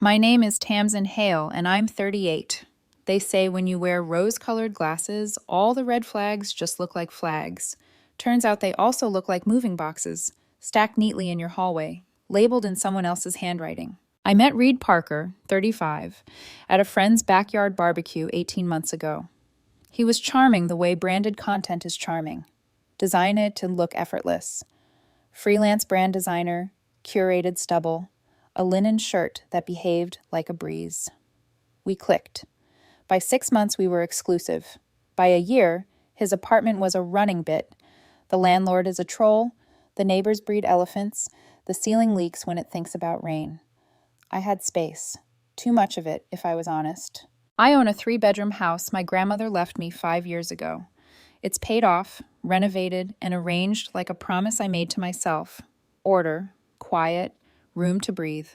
My name is Tamsin Hale, and I'm 38. They say when you wear rose-colored glasses, all the red flags just look like flags. Turns out they also look like moving boxes, stacked neatly in your hallway, labeled in someone else's handwriting. I met Reed Parker, 35, at a friend's backyard barbecue 18 months ago. He was charming the way branded content is charming. Design it to look effortless. Freelance brand designer, curated stubble, a linen shirt that behaved like a breeze. We clicked. By 6 months, we were exclusive. By a year, his apartment was a running bit. The landlord is a troll, the neighbors breed elephants, the ceiling leaks when it thinks about rain. I had space. Too much of it, if I was honest. I own a 3-bedroom house my grandmother left me 5 years ago. It's paid off, renovated, and arranged like a promise I made to myself. Order, quiet, room to breathe.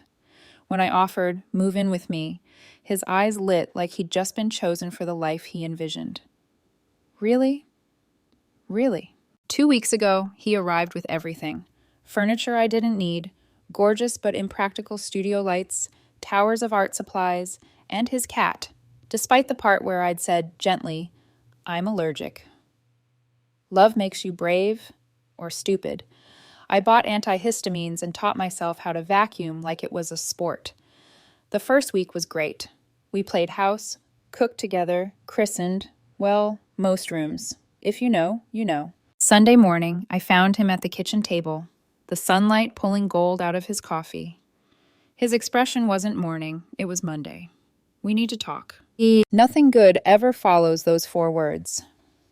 When I offered, move in with me, his eyes lit like he'd just been chosen for the life he envisioned. Really? Really? 2 weeks ago, he arrived with everything. Furniture I didn't need, gorgeous but impractical studio lights, towers of art supplies, and his cat, despite the part where I'd said, gently, I'm allergic. Love makes you brave or stupid. I bought antihistamines and taught myself how to vacuum like it was a sport. The first week was great. We played house, cooked together, christened, well, most rooms. If you know, you know. Sunday morning, I found him at the kitchen table, the sunlight pulling gold out of his coffee. His expression wasn't morning, it was Monday. We need to talk. Nothing good ever follows those 4 words.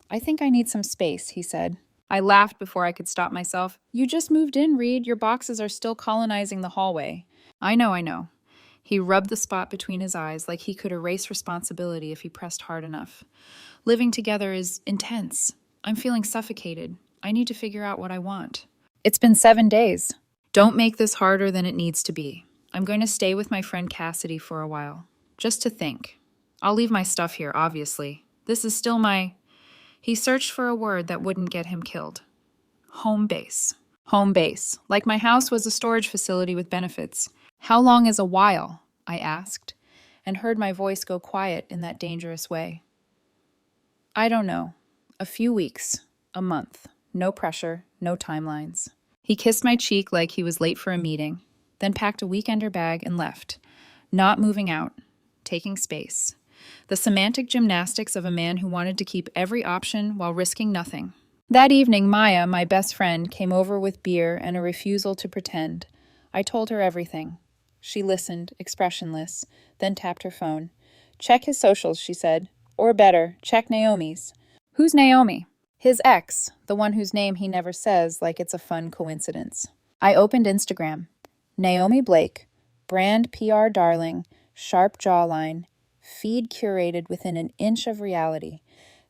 I think I need some space, he said. I laughed before I could stop myself. You just moved in, Reed. Your boxes are still colonizing the hallway. I know. He rubbed the spot between his eyes like he could erase responsibility if he pressed hard enough. Living together is intense. I'm feeling suffocated. I need to figure out what I want. It's been 7 days. Don't make this harder than it needs to be. I'm going to stay with my friend Cassidy for a while, just to think. I'll leave my stuff here, obviously. This is still my... He searched for a word that wouldn't get him killed. Home base. Home base. Like my house was a storage facility with benefits. How long is a while? I asked, and heard my voice go quiet in that dangerous way. I don't know. A few weeks. A month. No pressure. No timelines. He kissed my cheek like he was late for a meeting, then packed a weekender bag and left, not moving out, taking space. The semantic gymnastics of a man who wanted to keep every option while risking nothing. That evening, Maya, my best friend, came over with beer and a refusal to pretend. I told her everything. She listened, expressionless, then tapped her phone. Check his socials, she said. Or better, check Naomi's. Who's Naomi? His ex, the one whose name he never says like it's a fun coincidence. I opened Instagram. Naomi Blake, brand PR darling, sharp jawline, feed curated within an inch of reality.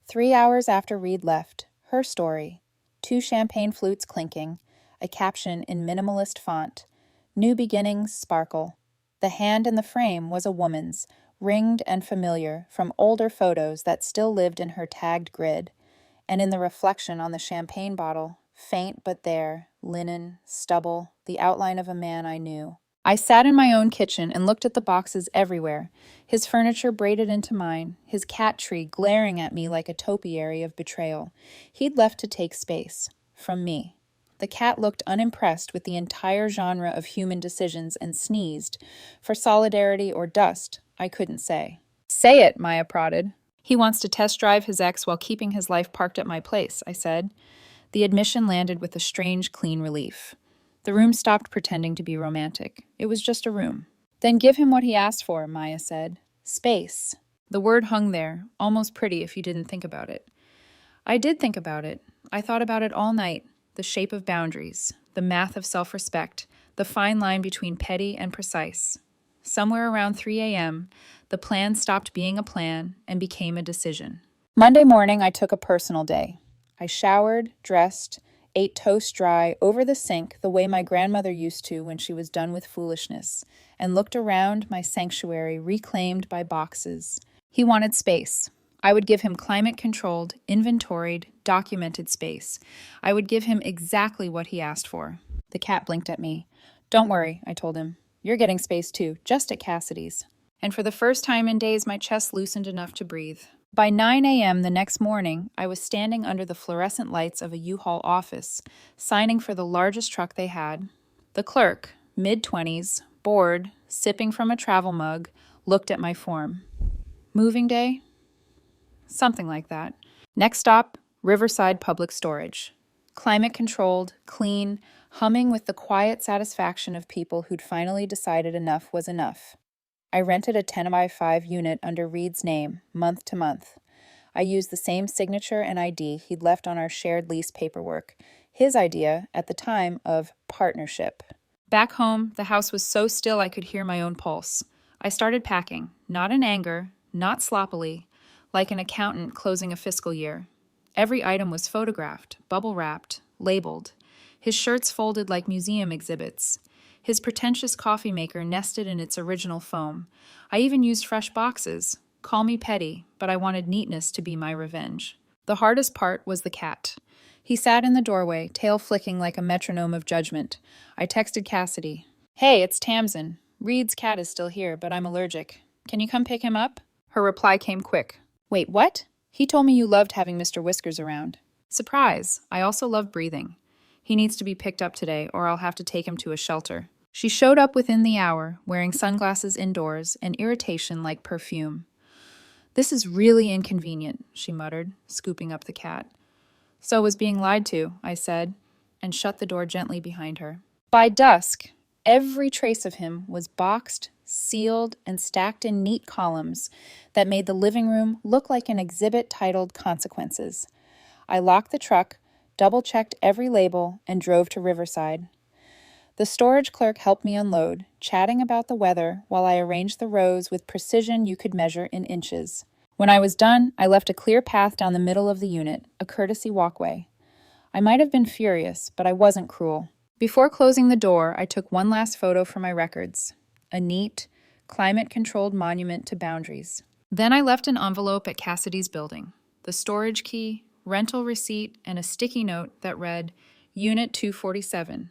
3 hours after Reed left, her story. 2 champagne flutes clinking, a caption in minimalist font. New beginnings sparkle. The hand in the frame was a woman's, ringed and familiar from older photos that still lived in her tagged grid. And in the reflection on the champagne bottle, faint but there, linen, stubble, the outline of a man I knew. I sat in my own kitchen and looked at the boxes everywhere, his furniture braided into mine, his cat tree glaring at me like a topiary of betrayal. He'd left to take space. From me. The cat looked unimpressed with the entire genre of human decisions and sneezed. For solidarity or dust, I couldn't say. Say it, Maya prodded. He wants to test drive his ex while keeping his life parked at my place, I said. The admission landed with a strange, clean relief. The room stopped pretending to be romantic. It was just a room. Then give him what he asked for, Maya said. Space. The word hung there, almost pretty if you didn't think about it. I did think about it. I thought about it all night. The shape of boundaries, the math of self-respect, the fine line between petty and precise. Somewhere around 3 a.m., the plan stopped being a plan and became a decision. Monday morning, I took a personal day. I showered, dressed, ate toast dry over the sink the way my grandmother used to when she was done with foolishness, and looked around my sanctuary reclaimed by boxes. He wanted space. I would give him climate-controlled, inventoried, documented space. I would give him exactly what he asked for. The cat blinked at me. Don't worry, I told him. You're getting space too, just at Cassidy's. And for the first time in days, my chest loosened enough to breathe. By 9 a.m. the next morning, I was standing under the fluorescent lights of a U-Haul office, signing for the largest truck they had. The clerk, mid-20s, bored, sipping from a travel mug, looked at my form. Moving day? Something like that. Next stop, Riverside Public Storage. Climate-controlled, clean, humming with the quiet satisfaction of people who'd finally decided enough was enough. I rented a 10x5 unit under Reed's name, month to month. I used the same signature and ID he'd left on our shared lease paperwork, his idea, at the time, of partnership. Back home, the house was so still I could hear my own pulse. I started packing, not in anger, not sloppily, like an accountant closing a fiscal year. Every item was photographed, bubble-wrapped, labeled. His shirts folded like museum exhibits. His pretentious coffee maker nested in its original foam. I even used fresh boxes. Call me petty, but I wanted neatness to be my revenge. The hardest part was the cat. He sat in the doorway, tail flicking like a metronome of judgment. I texted Cassidy. "Hey, it's Tamsin. Reed's cat is still here, but I'm allergic. Can you come pick him up?" Her reply came quick. "Wait, what? He told me you loved having Mr. Whiskers around." Surprise! I also love breathing. He needs to be picked up today, or I'll have to take him to a shelter. She showed up within the hour, wearing sunglasses indoors and irritation like perfume. "This is really inconvenient," she muttered, scooping up the cat. "So was being lied to," I said, and shut the door gently behind her. By dusk, every trace of him was boxed, sealed, and stacked in neat columns that made the living room look like an exhibit titled Consequences. I locked the truck, double-checked every label, and drove to Riverside. The storage clerk helped me unload, chatting about the weather while I arranged the rows with precision you could measure in inches. When I was done, I left a clear path down the middle of the unit, a courtesy walkway. I might have been furious, but I wasn't cruel. Before closing the door, I took one last photo for my records, a neat, climate-controlled monument to boundaries. Then I left an envelope at Cassidy's building, the storage key, rental receipt, and a sticky note that read, Unit 247.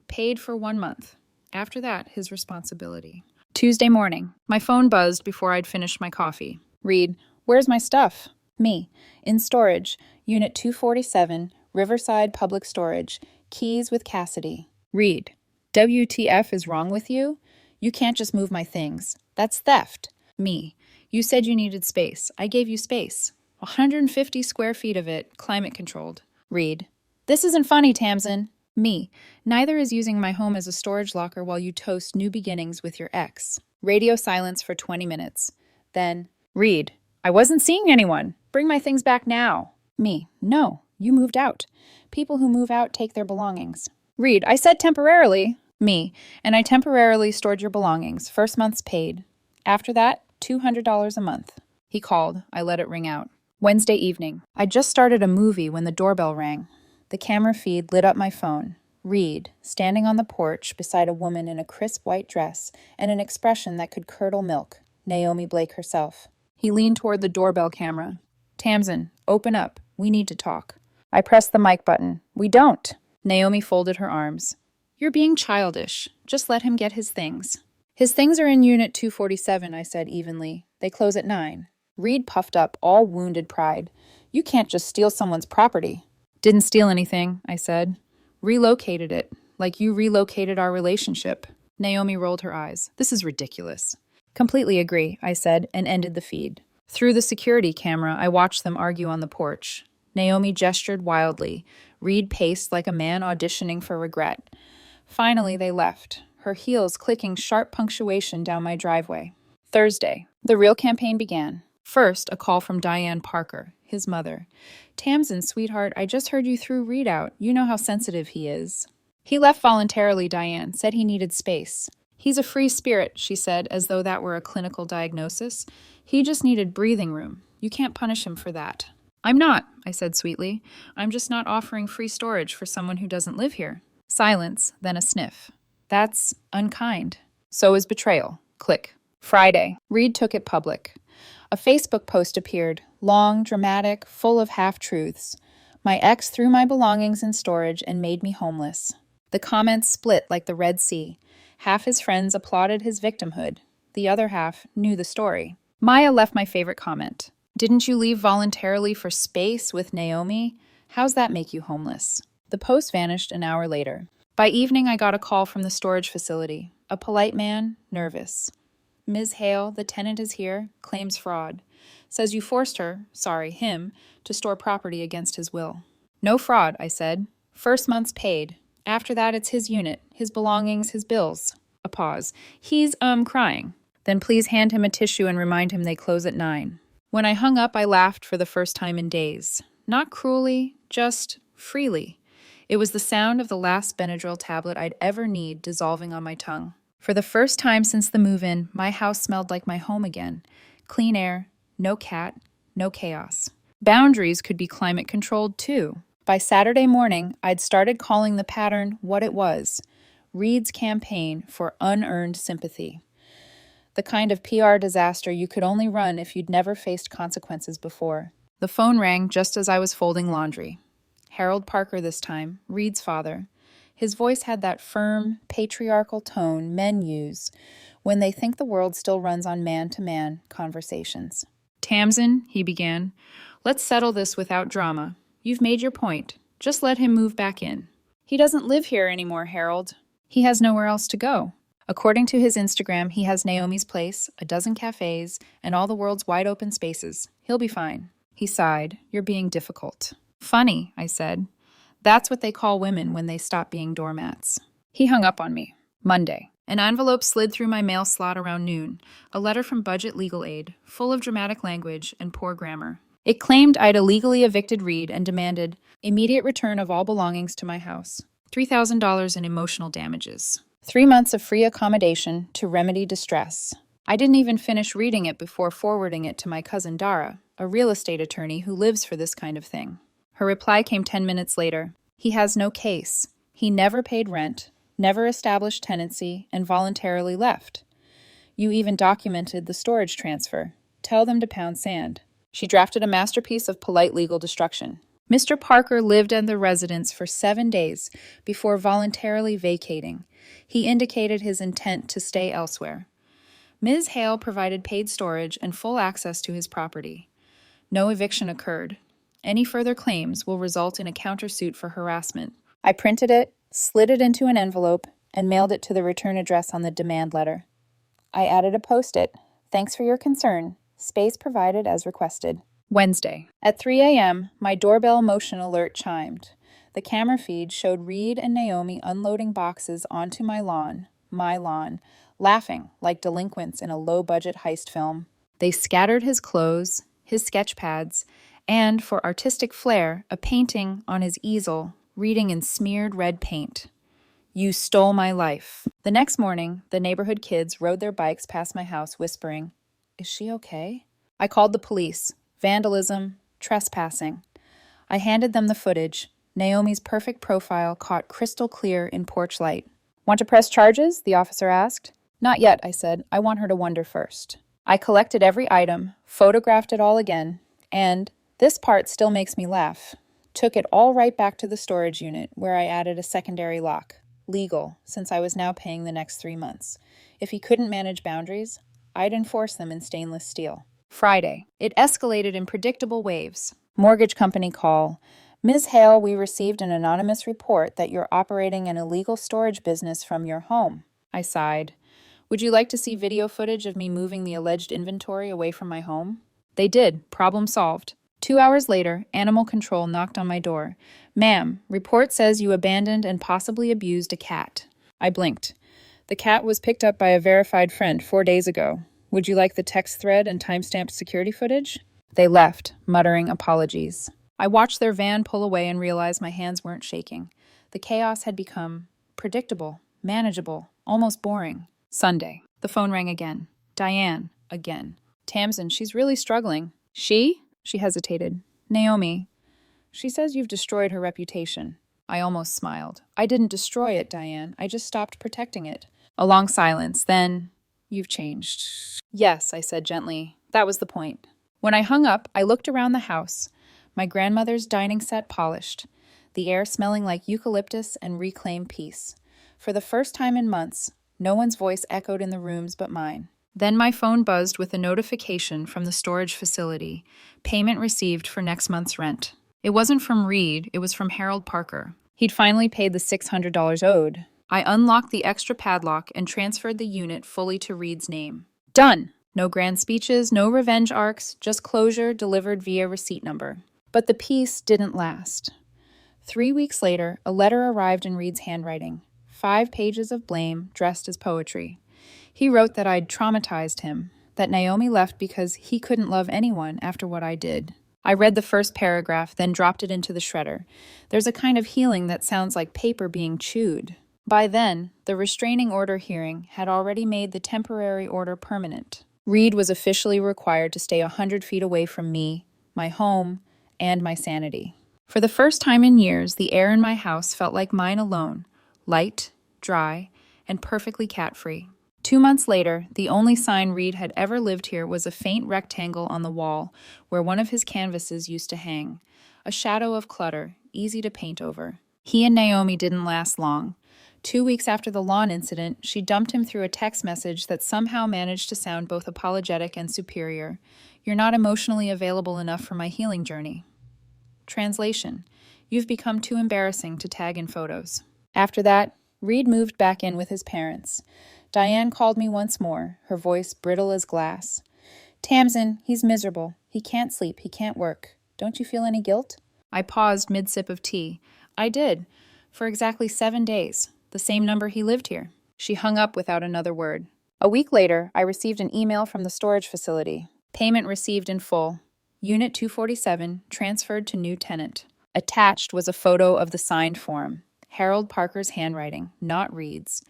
Paid for 1 month. After that, his responsibility. Tuesday morning. My phone buzzed before I'd finished my coffee. Reed, "Where's my stuff?" Me. "In storage. Unit 247, Riverside Public Storage. Keys with Cassidy." Reed, "WTF is wrong with you? You can't just move my things. That's theft." Me. "You said you needed space. I gave you space. 150 square feet of it, climate controlled." Reed, "This isn't funny, Tamsin." Me. "Neither is using my home as a storage locker while you toast new beginnings with your ex." Radio silence for 20 minutes. Then, Reed, "I wasn't seeing anyone. Bring my things back now." Me. "No, you moved out. People who move out take their belongings." Reed, "I said temporarily." Me. "And I temporarily stored your belongings. First month's paid. After that, $200 a month." He called. I let it ring out. Wednesday evening. I just started a movie when the doorbell rang. The camera feed lit up my phone. Reed, standing on the porch beside a woman in a crisp white dress and an expression that could curdle milk. Naomi Blake herself. He leaned toward the doorbell camera. "Tamsin, open up. We need to talk." I pressed the mic button. "We don't." Naomi folded her arms. "You're being childish. Just let him get his things." "His things are in Unit 247, I said evenly. "They close at 9. Reed puffed up, all wounded pride. "You can't just steal someone's property." "Didn't steal anything," I said. "Relocated it, like you relocated our relationship." Naomi rolled her eyes. "This is ridiculous." "Completely agree," I said, and ended the feed. Through the security camera, I watched them argue on the porch. Naomi gestured wildly. Reed paced like a man auditioning for regret. Finally, they left, her heels clicking sharp punctuation down my driveway. Thursday. The real campaign began. First, a call from Diane Parker, his mother. "Tamsin, sweetheart, I just heard you threw Reed out. You know how sensitive he is." "He left voluntarily, Diane. Said he needed space." "He's a free spirit," she said, as though that were a clinical diagnosis. "He just needed breathing room. You can't punish him for that." "I'm not," I said sweetly. "I'm just not offering free storage for someone who doesn't live here." Silence, then a sniff. "That's unkind." "So is betrayal." Click. Friday. Reed took it public. A Facebook post appeared, long, dramatic, full of half-truths. "My ex threw my belongings in storage and made me homeless." The comments split like the Red Sea. Half his friends applauded his victimhood. The other half knew the story. Maya left my favorite comment. Didn't you leave voluntarily for space with Naomi? How's that make you homeless? The post vanished an hour later. By evening, I got a call from the storage facility. A polite man, nervous. Ms. Hale, the tenant is here, claims fraud. Says you forced her, sorry, him, to store property against his will. No fraud, I said. First month's paid. After that, it's his unit, his belongings, his bills. A pause. He's, crying. Then please hand him a tissue and remind him they close at 9. When I hung up, I laughed for the first time in days. Not cruelly, just freely. It was the sound of the last Benadryl tablet I'd ever need dissolving on my tongue. For the first time since the move-in, my house smelled like my home again. Clean air, no cat, no chaos. Boundaries could be climate-controlled, too. By Saturday morning, I'd started calling the pattern what it was, Reed's campaign for unearned sympathy. The kind of PR disaster you could only run if you'd never faced consequences before. The phone rang just as I was folding laundry. Harold Parker this time, Reed's father. His voice had that firm, patriarchal tone men use when they think the world still runs on man-to-man conversations. Tamsin, he began, let's settle this without drama. You've made your point. Just let him move back in. He doesn't live here anymore, Harold. He has nowhere else to go. According to his Instagram, he has Naomi's place, a dozen cafes, and all the world's wide-open spaces. He'll be fine. He sighed. You're being difficult. Funny, I said. That's what they call women when they stop being doormats. He hung up on me. Monday. An envelope slid through my mail slot around noon, a letter from Budget Legal Aid, full of dramatic language and poor grammar. It claimed I'd illegally evicted Reed and demanded immediate return of all belongings to my house, $3,000 in emotional damages, 3 months of free accommodation to remedy distress. I didn't even finish reading it before forwarding it to my cousin Dara, a real estate attorney who lives for this kind of thing. Her reply came 10 minutes later. He has no case. He never paid rent, never established tenancy, and voluntarily left. You even documented the storage transfer. Tell them to pound sand. She drafted a masterpiece of polite legal destruction. Mr. Parker lived in the residence for 7 days before voluntarily vacating. He indicated his intent to stay elsewhere. Ms. Hale provided paid storage and full access to his property. No eviction occurred. Any further claims will result in a countersuit for harassment. I printed it, slid it into an envelope, and mailed it to the return address on the demand letter. I added a post-it. Thanks for your concern. Space provided as requested. Wednesday. At 3 a.m., my doorbell motion alert chimed. The camera feed showed Reed and Naomi unloading boxes onto my lawn, laughing like delinquents in a low-budget heist film. They scattered his clothes, his sketch pads, and, for artistic flair, a painting on his easel, reading in smeared red paint. You stole my life. The next morning, the neighborhood kids rode their bikes past my house whispering, Is she okay? I called the police. Vandalism, trespassing. I handed them the footage. Naomi's perfect profile caught crystal clear in porch light. Want to press charges? The officer asked. Not yet, I said. I want her to wonder first. I collected every item, photographed it all again, and, this part still makes me laugh, took it all right back to the storage unit where I added a secondary lock. Legal, since I was now paying the next 3 months. If he couldn't manage boundaries, I'd enforce them in stainless steel. Friday. It escalated in predictable waves. Mortgage company call. Ms. Hale, we received an anonymous report that you're operating an illegal storage business from your home. I sighed. Would you like to see video footage of me moving the alleged inventory away from my home? They did. Problem solved. 2 hours later, Animal Control knocked on my door. Ma'am, report says you abandoned and possibly abused a cat. I blinked. The cat was picked up by a verified friend 4 days ago. Would you like the text thread and timestamped security footage? They left, muttering apologies. I watched their van pull away and realized my hands weren't shaking. The chaos had become predictable, manageable, almost boring. Sunday. The phone rang again. Diane, again. Tamsin, she's really struggling. She? She hesitated. Naomi. She says you've destroyed her reputation. I almost smiled. I didn't destroy it, Diane. I just stopped protecting it. A long silence. Then, you've changed. Yes, I said gently. That was the point. When I hung up, I looked around the house. My grandmother's dining set polished, the air smelling like eucalyptus and reclaimed peace. For the first time in months, No one's voice echoed in the rooms but mine. Then my phone buzzed with a notification from the storage facility. Payment received for next month's rent. It wasn't from Reed, it was from Harold Parker. He'd finally paid the $600 owed. I unlocked the extra padlock and transferred the unit fully to Reed's name. Done! No grand speeches, no revenge arcs, just closure delivered via receipt number. But the peace didn't last. 3 weeks later, a letter arrived in Reed's handwriting. 5 pages of blame dressed as poetry. He wrote that I'd traumatized him, that Naomi left because he couldn't love anyone after what I did. I read the first paragraph, then dropped it into the shredder. There's a kind of healing that sounds like paper being chewed. By then, the restraining order hearing had already made the temporary order permanent. Reed was officially required to stay 100 feet away from me, my home, and my sanity. For the first time in years, the air in my house felt like mine alone, light, dry, and perfectly cat-free. 2 months later, the only sign Reed had ever lived here was a faint rectangle on the wall where one of his canvases used to hang, a shadow of clutter, easy to paint over. He and Naomi didn't last long. 2 weeks after the lawn incident, she dumped him through a text message that somehow managed to sound both apologetic and superior. You're not emotionally available enough for my healing journey. Translation: You've become too embarrassing to tag in photos. After that, Reed moved back in with his parents. Diane called me once more, her voice brittle as glass. Tamsin, he's miserable. He can't sleep, he can't work. Don't you feel any guilt? I paused mid-sip of tea. I did, for exactly 7 days, the same number he lived here. She hung up without another word. A week later, I received an email from the storage facility. Payment received in full. Unit 247 transferred to new tenant. Attached was a photo of the signed form. Harold Parker's handwriting, not Reed's.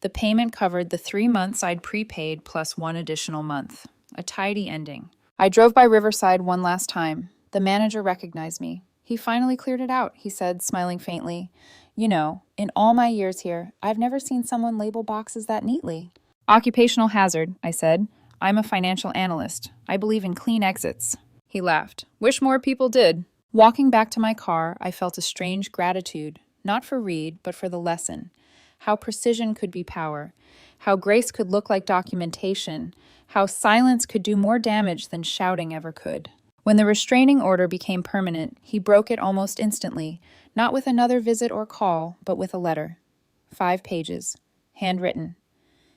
The payment covered the 3 months I'd prepaid plus 1 additional month. A tidy ending. I drove by Riverside one last time. The manager recognized me. He finally cleared it out, he said, smiling faintly. You know, in all my years here, I've never seen someone label boxes that neatly. Occupational hazard, I said. I'm a financial analyst. I believe in clean exits. He laughed. Wish more people did. Walking back to my car, I felt a strange gratitude, not for Reed, but for the lesson. How precision could be power, how grace could look like documentation, how silence could do more damage than shouting ever could. When the restraining order became permanent, he broke it almost instantly, not with another visit or call, but with a letter. 5 pages, handwritten.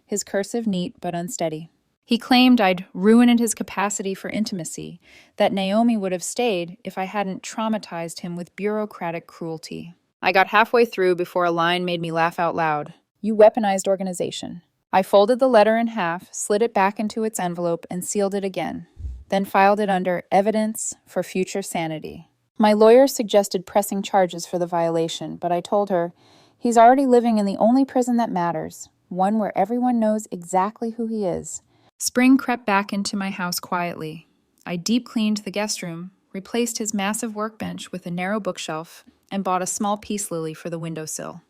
His cursive neat but unsteady. He claimed I'd ruined his capacity for intimacy, that Naomi would have stayed if I hadn't traumatized him with bureaucratic cruelty. I got halfway through before a line made me laugh out loud. You weaponized organization. I folded the letter in half, slid it back into its envelope, and sealed it again, then filed it under evidence for future sanity. My lawyer suggested pressing charges for the violation, but I told her, he's already living in the only prison that matters, one where everyone knows exactly who he is. Spring crept back into my house quietly. I deep-cleaned the guest room, replaced his massive workbench with a narrow bookshelf, and bought a small peace lily for the windowsill.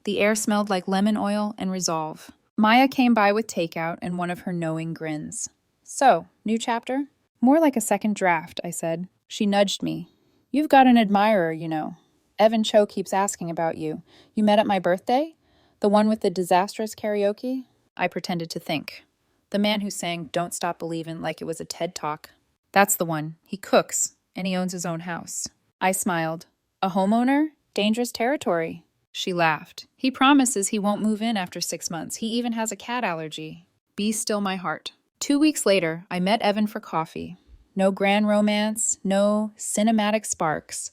The air smelled like lemon oil and resolve. Maya came by with takeout and one of her knowing grins. So, new chapter? More like a second draft, I said. She nudged me. You've got an admirer, you know. Evan Cho keeps asking about you. You met at my birthday? The one with the disastrous karaoke? I pretended to think. The man who sang Don't Stop Believin' like it was a TED Talk. That's the one. He cooks, and he owns his own house. I smiled. A homeowner? Dangerous territory. She laughed. He promises he won't move in after 6 months. He even has a cat allergy. Be still my heart. 2 weeks later, I met Evan for coffee. No grand romance, no cinematic sparks.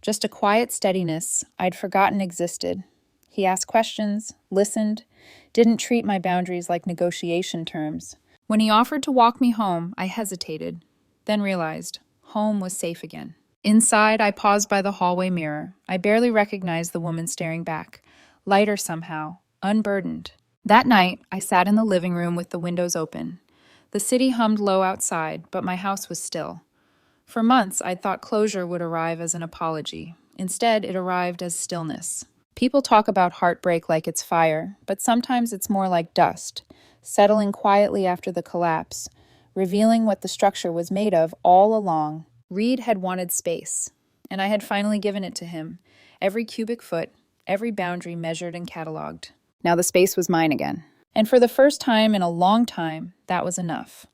Just a quiet steadiness I'd forgotten existed. He asked questions, listened, didn't treat my boundaries like negotiation terms. When he offered to walk me home, I hesitated, then realized home was safe again. Inside, I paused by the hallway mirror. I barely recognized the woman staring back. Lighter somehow, unburdened. That night, I sat in the living room with the windows open. The city hummed low outside, but my house was still. For months, I'd thought closure would arrive as an apology. Instead, it arrived as stillness. People talk about heartbreak like it's fire, but sometimes it's more like dust, settling quietly after the collapse, revealing what the structure was made of all along. Reed had wanted space, and I had finally given it to him, every cubic foot, every boundary measured and cataloged. Now the space was mine again. And for the first time in a long time, that was enough.